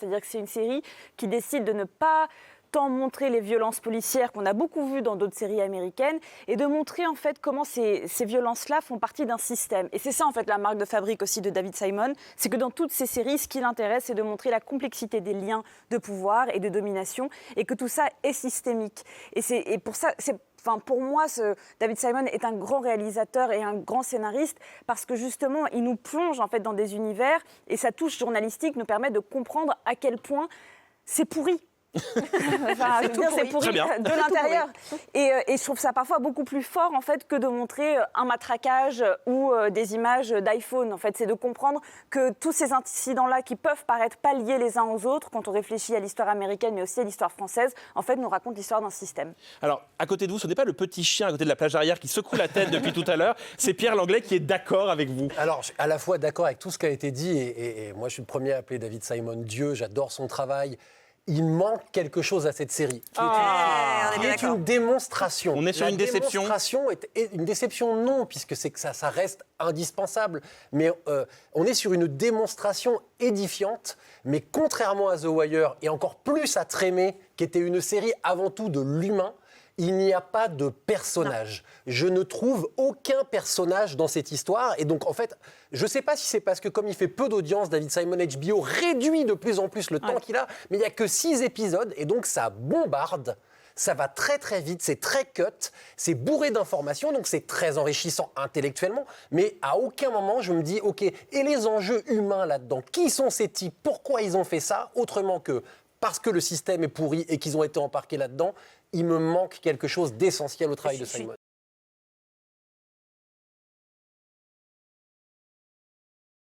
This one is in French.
c'est-à-dire que c'est une série qui décide de ne pas tant montrer les violences policières qu'on a beaucoup vues dans d'autres séries américaines et de montrer en fait comment ces violences-là font partie d'un système. Et c'est ça en fait la marque de fabrique aussi de David Simon, c'est que dans toutes ces séries, ce qui l'intéresse, c'est de montrer la complexité des liens de pouvoir et de domination et que tout ça est systémique. Et pour ça, pour moi, David Simon est un grand réalisateur et un grand scénariste parce que justement, il nous plonge en fait dans des univers et sa touche journalistique nous permet de comprendre à quel point c'est pourri. C'est pourri de l'intérieur. Et je trouve ça parfois beaucoup plus fort en fait, que de montrer un matraquage ou des images d'iPhone. En fait, c'est de comprendre que tous ces incidents-là qui peuvent paraître pas liés les uns aux autres, quand on réfléchit à l'histoire américaine mais aussi à l'histoire française, en fait, nous racontent l'histoire d'un système. Alors, à côté de vous, ce n'est pas le petit chien à côté de la plage arrière qui secoue la tête depuis tout à l'heure, c'est Pierre Langlais qui est d'accord avec vous. Alors, je suis à la fois d'accord avec tout ce qui a été dit, et moi, je suis le premier à appeler David Simon Dieu, j'adore son travail. Il manque quelque chose à cette série, qui est une démonstration. On est sur une déception. Une déception, non, puisque c'est que ça reste indispensable. Mais on est sur une démonstration édifiante. Mais contrairement à The Wire, et encore plus à Trémé, qui était une série avant tout de l'humain, il n'y a pas de personnage. Je ne trouve aucun personnage dans cette histoire. Et donc, en fait, je ne sais pas si c'est parce que, comme il fait peu d'audience, David Simon HBO réduit de plus en plus le temps qu'il a, mais il n'y a que 6 épisodes, et donc ça bombarde. Ça va très très vite, c'est très cut, c'est bourré d'informations, donc c'est très enrichissant intellectuellement, mais à aucun moment je me dis, ok, et les enjeux humains là-dedans, qui sont ces types, pourquoi ils ont fait ça, autrement que parce que le système est pourri et qu'ils ont été embarqués là-dedans, il me manque quelque chose d'essentiel au travail de Simon.